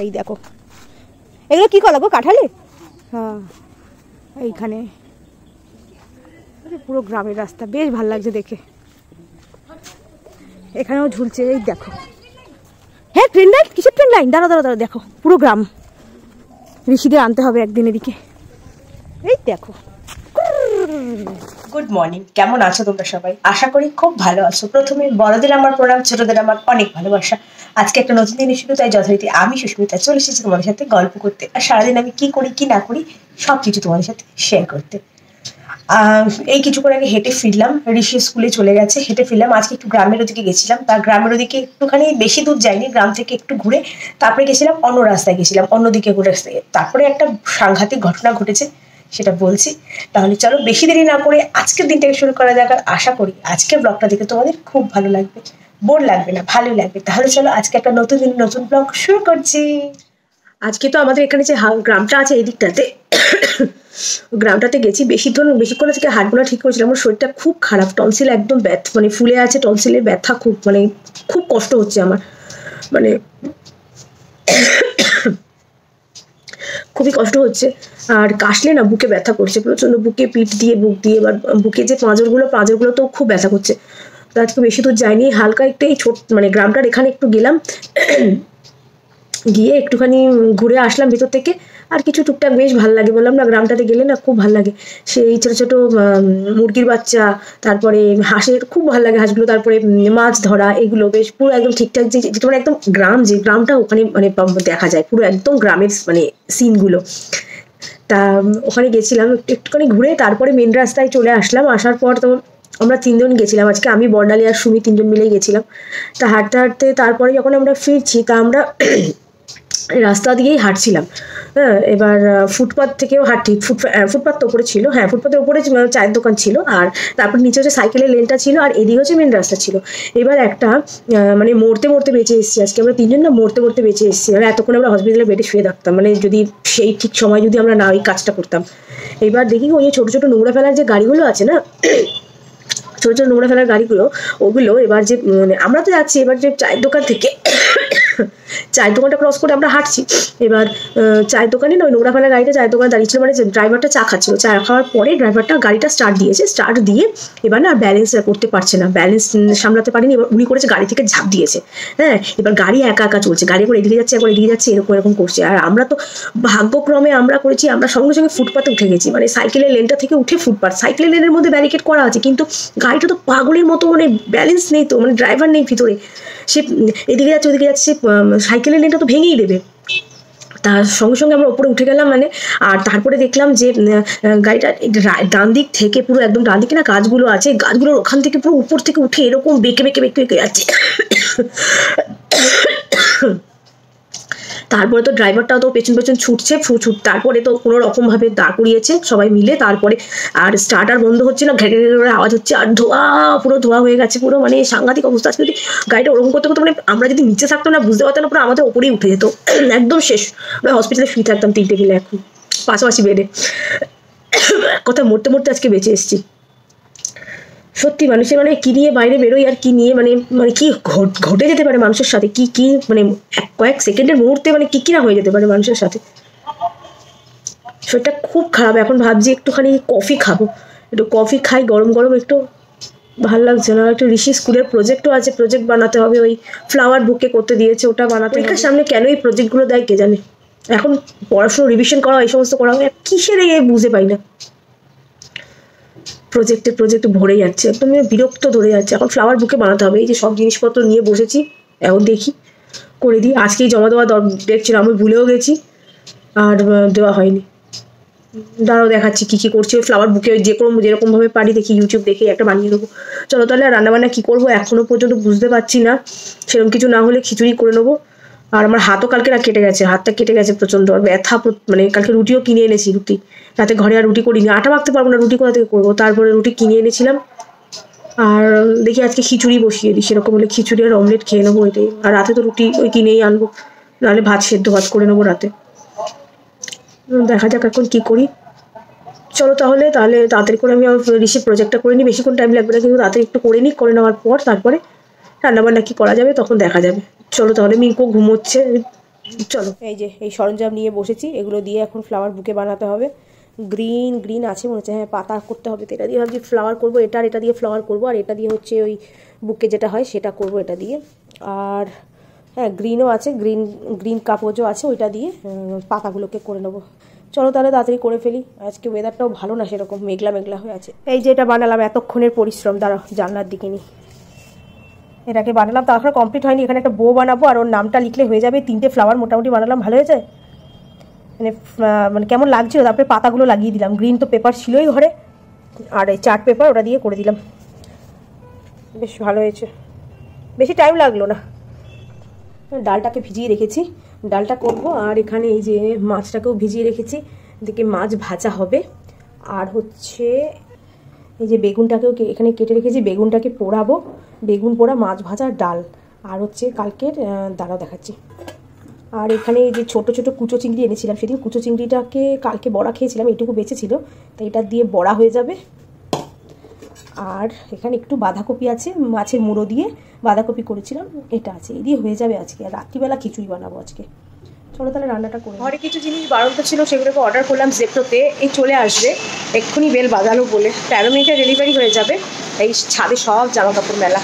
এই দেখো এগুলো কি কলা গো, কাঁঠালে? হ্যাঁ এইখানে পুরো গ্রামের রাস্তা, বেশ ভালো লাগছে দেখে। এখানেও ঝুলছে, এই দেখো। হ্যাঁ ট্রেন লাইন, কিসের ট্রেন লাইন? দাঁড়া দাঁড়া দাঁড়া, দেখো পুরো গ্রাম। ঋষিদের আনতে হবে একদিন এদিকে। এই দেখো। গুড মর্নিং, কেমন আছো তোমরা সবাই? আশা করি খুব ভালো আছো। প্রথমে বড়দের আমার প্রণাম, ছোটদের আমার অনেক ভালোবাসা। আজকে একটা নতুন দিনের শুরু, তাই যথারীতি আমি সুস্মিতা চলে এসেছি তোমাদের সাথে গল্প করতে, আর সারাদিন আমি কি করি কি না করি সব কিছু তোমাদের সাথে শেয়ার করতে। এই কিছুক্ষণ আগে হেঁটে ফিরলাম, ঋষি স্কুলে চলে গেছে, হেঁটে ফিরলাম। আজকে একটু গ্রামের ওদিকে গেছিলাম, তার গ্রামের ওদিকে একটুখানি বেশি দূর যাইনি, গ্রাম থেকে একটু ঘুরে তারপরে গেছিলাম অন্য রাস্তায়, গেছিলাম অন্যদিকে ঘুরে। তারপরে একটা সাংঘাতিক ঘটনা ঘটেছে, সেটা বলছি। তাহলে চলো বেশি দেরি না করে আজকের দিনটাকে শুরু করা যাক। আর আশা করি আজকের ব্লগটা দেখে তোমাদের খুব ভালো লাগবে, বোর লাগবে না, ভালোই লাগবে। তাহলে চলো আজকে একটা নতুন দিন নতুন ব্লগ শুরু করছি। আজকে তো আমাদের এখানে যে গ্রামটা আছে এই দিকটাতে, গ্রামটাতে গেছি। বেশিক্ষণ আজকে হাঁটবো না ঠিক করেছিলাম। আমার শরীরটা খুব খারাপ, টনসিল একদম মানে ফুলে আছে, টনসিলের ব্যথা খুব, মানে খুব কষ্ট হচ্ছে আমার, মানে খুবই কষ্ট হচ্ছে। আর কাশলে না বুকে ব্যথা করছে প্রচন্ড, বুকে পিঠ দিয়ে বুক দিয়ে, এবার বুকে যে পাঁজরগুলো তো খুব ব্যথা করছে। তো আজকে বেশি দূর যাইনি, হালকা একটু এই মানে গ্রামটার এখানে একটু গেলাম, গিয়ে একটুখানি ঘুরে আসলাম ভেতর থেকে। আর কিছু টুকটাক বেশ ভালো লাগে, বললাম না গ্রামটাতে গেলে না খুব ভালো লাগে। সেই ছোটো ছোটো মুরগির বাচ্চা, তারপরে হাঁসের খুব ভালো লাগে হাঁসগুলো, তারপরে মাছ ধরা, এগুলো বেশ পুরো একদম ঠিকঠাক যে মানে একদম গ্রাম, যে গ্রামটা ওখানে মানে দেখা যায় পুরো একদম গ্রামের মানে সিনগুলো। তা ওখানে গেছিলাম একটুখানি ঘুরে, তারপরে মেন রাস্তায় চলে আসলাম। আসার পর তো আমরা 3 জন গেছিলাম আজকে, আমি বর্ণালী আর সুমি 3 জন মিলেই গেছিলাম। তা হাঁটতে হাঁটতে তারপরে যখন আমরা ফিরছি, তা আমরা রাস্তা দিয়েই হাঁটছিলাম। হ্যাঁ, এবার ফুটপাথ থেকেও হাঁটি, ফুটপাথ তো উপরে ছিল, হ্যাঁ ফুটপাথের উপরে চায়ের দোকান ছিল, আর তারপর নিচে হচ্ছে সাইকেলের লেনটা ছিল, আর এদিকে হচ্ছে মেন রাস্তা ছিল। এবার একটা মানে মরতে বেঁচে এসেছি আজকে আমরা 3 জন, না মরতে বেঁচে এসেছি। আর এতক্ষণ আমরা হসপিটালে বেডে শুয়ে থাকতাম, মানে যদি সেই ঠিক সময় যদি আমরা না ওই কাজটা করতাম। এবার দেখি ওই ছোটো ছোটো নোংরা ফেলার যে গাড়িগুলো আছে না, ছোটো ছোটো নোংরা ফেলার গাড়িগুলো, ওগুলো এবার যে মানে আমরা তো যাচ্ছি, এবার যে চায়ের দোকান থেকে চায়ের দোকানটা ক্রস করে আমরা হাঁটছি। এবার চায়ের দোকানে না ওই নোংরা ফেলার গাড়িটা চায়ের দোকানে দাঁড়িয়েছিল, মানে ড্রাইভারটা চা খাচ্ছিল, চা খাওয়ার পরে ড্রাইভারটা গাড়িটা স্টার্ট দিয়ে এবার না ব্যালেন্স করতে পারছে না, ব্যালেন্স সামলাতে পারেনি। এবার উনি করেছে গাড়ি থেকে ঝাঁপ দিয়েছে। হ্যাঁ, এবার গাড়ি একা একা চলছে, গাড়ি একবার এদিকে যাচ্ছে একবার এদিকে যাচ্ছে, এরকম করছে। আর আমরা তো ভাগ্যক্রমে আমরা করেছি, আমরা সঙ্গে সঙ্গে ফুটপাতে উঠে গেছি, মানে সাইকেলের লেনটা থেকে উঠে ফুটপাথ, সাইকেলের লেনের মধ্যে ব্যারিকেড করা আছে, কিন্তু গাড়িটা তো পাগলের মতো, মানে ব্যালেন্স নেই তো, মানে ড্রাইভার নেই ভিতরে, সে এদিকে যাচ্ছে ওদিকে যাচ্ছে, সাইকেলের লেনটা তো ভেঙেই দেবে। তার সঙ্গে সঙ্গে আমরা ওপরে উঠে গেলাম, মানে আর তারপরে দেখলাম যে গাড়িটা ডান দিক থেকে, পুরো একদম ডান দিকে না গাছগুলো আছে, গাছগুলোর ওখান থেকে পুরো উপর থেকে উঠে এরকম বেঁকে যাচ্ছে। তারপরে তো ড্রাইভারটাও তো পেছন ছুটছে, তারপরে তো কোনো রকমভাবে দাঁড় করিয়েছে সবাই মিলে, তারপরে আর স্টার্টার বন্ধ হচ্ছে না, ঘ্যাঁ ঘ্যাঁ আওয়াজ হচ্ছে, আর পুরো ধোয়া হয়ে গেছে পুরো, মানে সাংঘাতিক অবস্থা। আজকে যদি গাড়িটা ওরকম করতে মানে আমরা যদি নিচে থাকতাম না বুঝতে পারতাম না, পুরো আমাদের ওপরেই উঠে যেত, একদম শেষ। আমরা হসপিটালে শুয়ে থাকতাম 3টে মিলে এখন পাশাপাশি বেডে। কথা মরতে আজকে বেঁচে এসেছি সত্যি। মানুষের মানে কি নিয়ে বাইরে বেরোই, আর কি নিয়ে মানে মানে কি ঘটে যেতে পারে মানুষের সাথে, কি মানে কয়েক সেকেন্ডের মুহূর্তে মানে কি না হয়ে যেতে পারে মানুষের সাথে। শরীরটা খুব খারাপ, এখন ভাবছি একটুখানি কফি খাবো, একটু কফি খাই গরম গরম, একটু ভালো লাগছে না। একটু ঋষি স্কুলের প্রজেক্টও আছে, প্রজেক্ট বানাতে হবে, ওই ফ্লাওয়ার বুকে করতে দিয়েছে, ওটা বানাতে। পরীক্ষার সামনে কেন এই প্রজেক্টগুলো দেয় কে জানে। এখন পড়াশুনো রিভিশন করা এই সমস্ত করা হয়, কিসের বুঝে পাই না। প্রজেক্ট ভরে যাচ্ছে, একদম বিরক্ত ধরে যাচ্ছে। এখন ফ্লাওয়ার বুকে বানাতে হবে, এই যে সব জিনিসপত্র নিয়ে বসেছি, এখন দেখি করে দিই। আজকেই জমা দেওয়া ডেট ছিল, আমি ভুলেও গেছি, আর দেওয়া হয়নি। দাঁড়াও দেখাচ্ছি কী করছি। ওই ফ্লাওয়ার বুকে যেরকমভাবে পারি দেখি, ইউটিউব দেখে একটা বানিয়ে দেবো। চলো তাহলে রান্নাবান্না কী করবো এখনও পর্যন্ত বুঝতে পারছি না, সেরকম কিছু না হলে খিচুড়ি করে নেবো। আর আমার হাতও কালকে কেটে গেছে, হাতটা কেটে গেছে প্রচণ্ড, আর ব্যথা, মানে কালকে রুটিও কিনে এনেছি, রাতে ঘরে আর রুটি করিনি, আটা মাখতে পারবো না, রুটি কোথা থেকে করবো। তারপরে রুটি কিনে এনেছিলাম, আর দেখি আজকে খিচুড়ি বসিয়ে দিই, সেরকম হলে খিচুড়ি আর অমলেট খেয়ে নেবো এটাই। আর রাতে তো রুটি ওই কিনেই আনবো, নাহলে সেদ্ধ ভাত করে নেবো রাতে। দেখা যাক এখন কী করি। চলো তাহলে তাড়াতাড়ি করে আমি ঋষির প্রজেক্টটা করে নিই, বেশিক্ষণ টাইম লাগবে না, কিন্তু তাড়াতাড়ি একটু করে নিই, করে নেওয়ার পর তারপরে রান্নাবান্না কী করা যাবে তখন দেখা যাবে। চলো তাহলে মিঙ্কু ঘুমোচ্ছে, চলো, এই যে এই সরঞ্জাম নিয়ে বসেছি, এগুলো দিয়ে এখন ফ্লাওয়ার বুকে বানাতে হবে। গ্রিন গ্রিন আছে মনে হচ্ছে, হ্যাঁ পাতা করতে হবে, তো এটা দিয়ে ভাবছি ফ্লাওয়ার করবো, এটা দিয়ে ফ্লাওয়ার করবো, আর এটা দিয়ে হচ্ছে ওই বুকে যেটা হয় সেটা করব এটা দিয়ে। আর হ্যাঁ গ্রিনও আছে, গ্রিন গ্রিন কাগজও আছে, ওইটা দিয়ে পাতাগুলোকে করে নেবো। চলো তাহলে তাড়াতাড়ি করে ফেলি, আজকে ওয়েদারটাও ভালো না সেরকম, মেঘলা মেঘলা হয়ে আছে। এই যে এটা বানালাম, এতক্ষণের পরিশ্রম, দাঁড়াও জানলার দিকে নিই। এটাকে বানালাম, তারপরে কমপ্লিট হয়নি, এখানে একটা বো বানাবো আর ওর নামটা লিখলে হয়ে যাবে। 3টে ফ্লাওয়ার মোটামুটি বানালাম, ভালো হয়েছে, মানে মানে কেমন লাগছিল। তারপরে পাতাগুলো লাগিয়ে দিলাম, গ্রিন তো পেপার ছিলই ঘরে, আর এই চার্ট পেপার ওটা দিয়ে করে দিলাম, বেশ ভালো হয়েছে, বেশি টাইম লাগলো না। ডালটাকে ভিজিয়ে রেখেছি, ডালটা করব, আর এখানে এই যে মাছটাকেও ভিজিয়ে রেখেছি, এদিকে মাছ ভাজা হবে। আর হচ্ছে এই যে বেগুনটাকেও এখানে কেটে রেখেছি, বেগুনটাকে পোড়াবো, বেগুন পোড়া, মাছ ভাজা, ডাল। আর হচ্ছে কালকের দাঁড়াও দেখাচ্ছি। আর এখানে এই যে ছোটো ছোটো কুচো চিংড়ি এনেছিলাম, সেদিন কুচো চিংড়িটাকে কালকে বড়া খেয়েছিলাম, এইটুকু বেঁচেছিল, তো এটা দিয়ে বড়া হয়ে যাবে। আর এখানে একটু বাঁধাকপি আছে, মাছের মুড়ো দিয়ে বাঁধাকপি করেছিলাম, এটা আছে, এই দিয়ে হয়ে যাবে আজকে। আর রাত্রিবেলা খিচুড়ি বানাবো আজকে। চলো তাহলে রান্নাটা করে। ঘরে কিছু জিনিস বাড়ন্ত ছিল, সেগুলোকে অর্ডার করলাম জেপ্টোতে, এই চলে আসবে এক্ষুনি, বেল বাজালো বলে 13 মিনিটে ডেলিভারি হয়ে যাবে। এই ছাদে সব জামা কাপড় মেলা,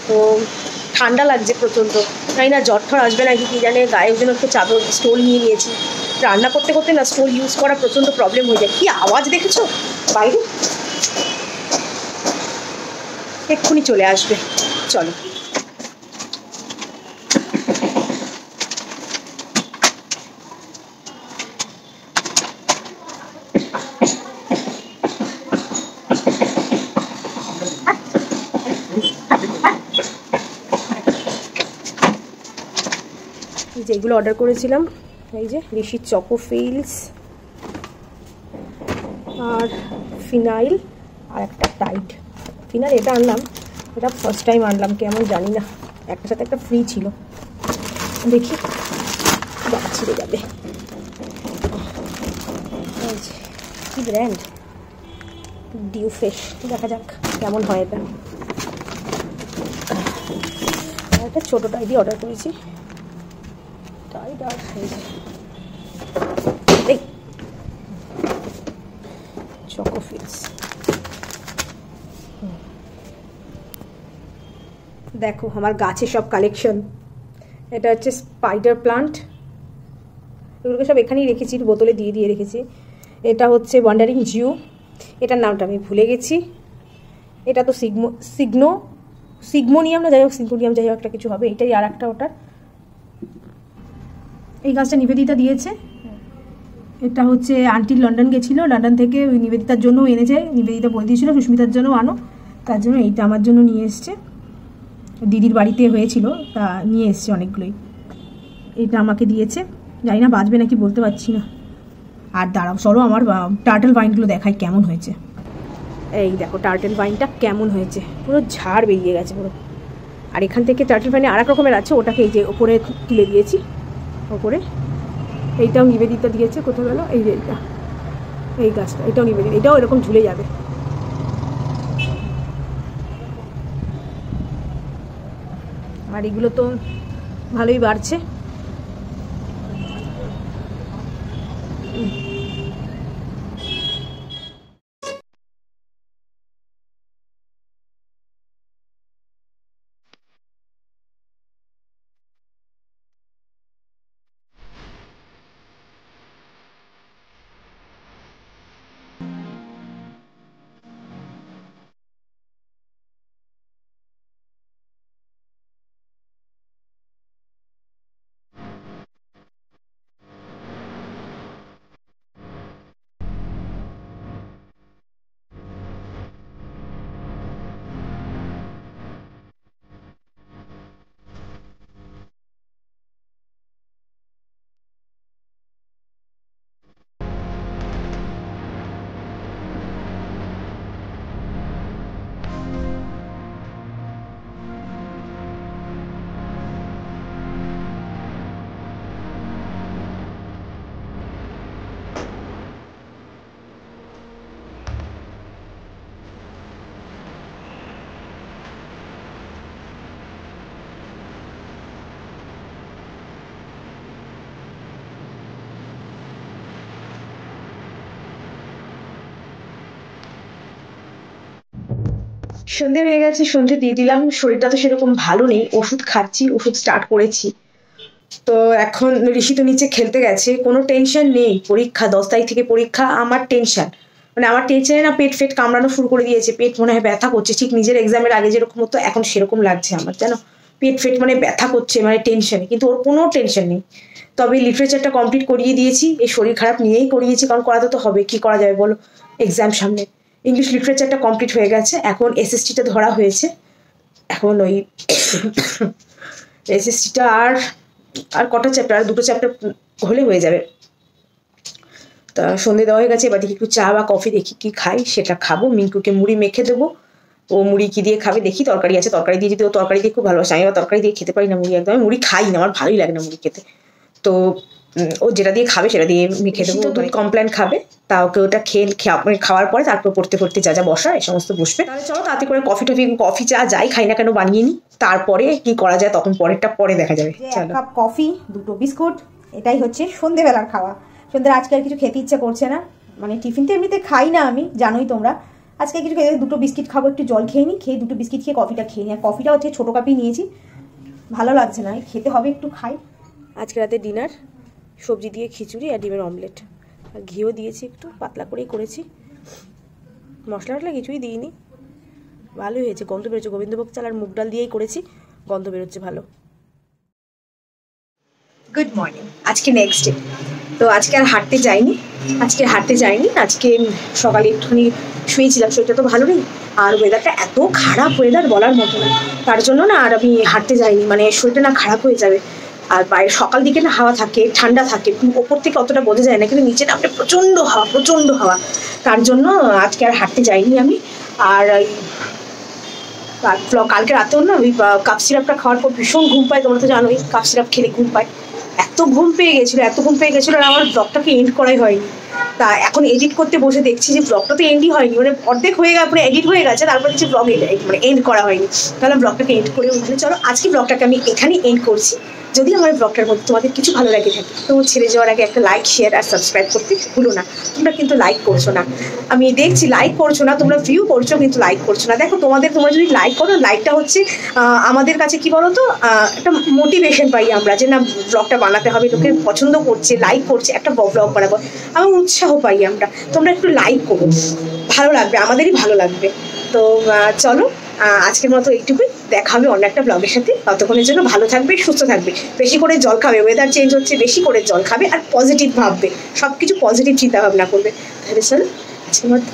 তো ঠান্ডা লাগছে প্রচণ্ড, তাই না জ্বর ঠর আসবে নাকি কি জানে, গায়ের জন্য একটু চাদর স্টোল নিয়ে নিয়েছি। রান্না করতে করতে না স্টোল ইউজ করা প্রচণ্ড প্রবলেম হয়ে যায়। কি আওয়াজ দেখেছো বাইরে, এক্ষুনি চলে আসবে, চলো। যেগুলো অর্ডার করেছিলাম, এই যে ঋষির চকো ফিলস, আর ফিনাইল, আর একটা টাইড। ফিনাইল এটা আনলাম, এটা ফার্স্ট টাইম আনলাম, কেমন জানি না, একটার সাথে একটা ফ্রি ছিল, দেখি ছিঁড়ে যাবে। কি ব্র্যান্ড, ডিউ ফ্রেশ, দেখা যাক কেমন হয় এটা। একটা ছোটো টাইডই অর্ডার করেছি, টাইড আর এই চকো ফিলস। দেখো আমার গাছে সব কালেকশন, এটা হচ্ছে স্পাইডার প্লান্ট, এগুলোকে সব এখানেই রেখেছি, বোতলে দিয়ে দিয়ে রেখেছি। এটা হচ্ছে ওয়ান্ডারিং জিউ, এটার নামটা আমি ভুলে গেছি, এটা তো সিগমোনিয়াম না, যাই হোক সিগমোনিয়াম, যাই হোক একটা কিছু হবে, এটাই। আর একটা ওটার, এই গাছটা নিবেদিতা দিয়েছে, এটা হচ্ছে আন্টি লন্ডন গেছিলো, লন্ডন থেকে ওই নিবেদিতার জন্য এনেছে, নিবেদিতা বলে দিয়েছিল সুস্মিতার জন্য আনো, তার জন্য এইটা আমার জন্য নিয়ে এসছে, দিদির বাড়িতে হয়েছিল তা নিয়ে এসছে অনেকগুলোই, এটা আমাকে দিয়েছে, জানি না বাজবে নাকি বলতে পারছি না। আর দাঁড়াও সরো আমার টার্টেল ভাইনগুলো দেখাই কেমন হয়েছে। এই দেখো টার্টেল ভাইনটা কেমন হয়েছে, পুরো ঝাড় বেরিয়ে গেছে পুরো। আর এখান থেকে টার্টেল ভাইনে আর এক রকমের আছে, ওটাকে এই যে ওপরে তুলে দিয়েছি, ওপরে এইটাও নিবেদিতা দিয়েছে, কোথাও গেল এই যে এইটা, এই গাছটা, এটাও নিবেদিতা, এটাও এরকম ঝুলে যাবে। আর এগুলো তো ভালোই বাড়ছে। সন্ধে হয়ে গেছে, সন্ধে দিয়ে দিলাম। শরীরটা তো সেরকম ভালো নেই, ওষুধ খাচ্ছি, ওষুধ স্টার্ট করেছি। তো এখন ঋষি তো নিচে খেলতে গেছে, কোনো টেনশন নেই। পরীক্ষা 10 তারিখ থেকে পরীক্ষা, আমার টেনশন মানে আমার টেনশনে না পেট ফেট কামড়ানো শুরু করে দিয়েছে। পেট মনে হয় ব্যথা করছে, ঠিক নিজের এক্সামের আগে যেরকম হতো এখন সেরকম লাগছে আমার, জানো। পেট ফেট মানে ব্যথা করছে, মানে টেনশনে। কিন্তু ওর কোনো টেনশন নেই। তবে লিটারেচারটা কমপ্লিট করিয়ে দিয়েছি, এই শরীর খারাপ নিয়েই করিয়েছি, কারণ করাতে তো হবে, কি করা যাবে বলো, এক্সাম সামনে। ইংলিশ লিটারেচারটা কমপ্লিট হয়ে গেছে, এখন এসএসটিটা ধরা হয়েছে। এখন ওই এসএসটিটা আর আর কটা চ্যাপ্টার, আর 2টো চ্যাপ্টার হলে হয়ে যাবে। তা সন্ধে দেওয়া হয়ে গেছে, এবার দেখি একটু চা বা কফি দেখি কি খাই, সেটা খাবো। মিঙ্কুকে মুড়ি মেখে দেবো, ও মুড়ি কি দিয়ে খাবে দেখি। তরকারি আছে, তরকারি দিয়ে যদি ও তরকারি দিয়ে খুব ভালোবাসে। আমি আবার তরকারি দিয়ে খেতে পারি না মুড়ি, একদম মুড়ি খাই না, আমার ভালোই লাগে না মুড়ি খেতে। তো ও যেটা দিয়ে খাবে সেটা দিয়ে মেখে দেবো। তো কমপ্লেন খাবে, তা ওকে ওটা খাওয়ার পরে তারপর পড়তে পড়তে যা যা বসা এই সমস্ত বসবে। তাহলে চলো তাতে করে কফি চা যাই খাই না কেন বানিয়ে নিই, তারপরে কি করা যায় তখন পরেরটা পরে দেখা যাবে। এক কাপ কফি, 2টো বিস্কুট, এটাই হচ্ছে সন্ধেবেলার খাওয়া। সন্ধ্যে আজকে আর কিছু খেতে ইচ্ছে করছে না, মানে টিফিন তো এমনিতে খাই না আমি, জানোই তোমরা। আজকে কিছু খেতে, 2টো বিস্কিট খাবো, একটু জল খেয়ে নিই, খেয়ে 2টো বিস্কিট খেয়ে কফিটা খেয়ে নিই। আর কফিটা হচ্ছে ছোটো কাপই নিয়েছি, ভালো লাগছে না, খেতে হবে, একটু খাই। আজকে রাতে ডিনার সবজি দিয়ে খিচুড়ি আর ডিমের অমলেট, আর ঘিও দিয়েছি, একটু পাতলা করেই করেছি, মশলা টশলা কিছুই দিইনি। ভালোই হয়েছে, গন্ধ বেরোচ্ছে। গোবিন্দভোগ চাল আর মুগ ডাল দিয়েই করেছি, গন্ধ বেরোচ্ছে ভালো। গুড মর্নিং, আজকে নেক্সট ডে। তো আজকে আর হাঁটতে যাইনি, আজকে সকালে একটুখানি শুয়েছিলাম, শরীরটা তো ভালো নেই। আর ওয়েদারটা এত খারাপ, ওয়েদার বলার মতো না। তার জন্য না আর আমি হাঁটতে যাইনি, মানে শরীরটা না খারাপ হয়ে যাবে। আর বাইরে সকাল দিকে না হাওয়া থাকে, ঠান্ডা থাকে, ওপর থেকে অতটা বোঝা যায় না, কিন্তু নিচে নামলে প্রচণ্ড হাওয়া। তার জন্য আজকে আর হাঁটতে যাইনি আমি। আর কালকে রাতেও না ওই কাপ সিরাপটা খাওয়ার পর ভীষণ ঘুম পায়, তোমরা তো জানোই কাপ সিরাপ খেলে ঘুম পায়। এত ঘুম পেয়ে গেছিলো আর আমার ব্লগটাকে এন্ড করাই হয়নি। তা এখন এডিট করতে বসে দেখছি যে ব্লগটা তো এন্ডই হয়নি, মানে অর্ধেক হয়ে গেছে, পুরো এডিট হয়ে গেছে, তারপর দেখছি ব্লগ মানে এন্ড করা হয়নি। তাহলে ব্লগটাকে এন্ড করে উঠলে চলো আজকে ব্লগটাকে আমি এখানেই এন্ড করছি। যদি আমার ব্লগটার মধ্যে তোমাদের কিছু ভালো লাগে থাকে তো ছেড়ে যাওয়ার আগে একটা লাইক, শেয়ার আর সাবস্ক্রাইব করতে ভুলো না। তোমরা কিন্তু লাইক করছো না, আমি দেখছি লাইক করছো না, তোমরা ভিউ করছো কিন্তু লাইক করছো না। দেখো তোমরা যদি লাইক করো, লাইকটা হচ্ছে আমাদের কাছে কি বলো তো, একটা মোটিভেশন পাই আমরা, যে না ব্লগটা বানাতে হবে, লোকে পছন্দ করছে, লাইক করছে, একটা ব্লগ বানাবো, আমার উৎসাহ পাই আমরা। তোমরা একটু লাইক করো, ভালো লাগবে, আমাদেরই ভালো লাগবে। তো চলো আজকের মতো এইটুকুই, দেখা হবে অন্য একটা ব্লগের সাথে। ততক্ষণের জন্য ভালো থাকবে, সুস্থ থাকবে, বেশি করে জল খাবে, ওয়েদার চেঞ্জ হচ্ছে, বেশি করে জল খাবে, আর পজিটিভ ভাববে, সব কিছু পজিটিভ চিন্তা ভাবনা করবে। তাহলে চলো আজকের মতো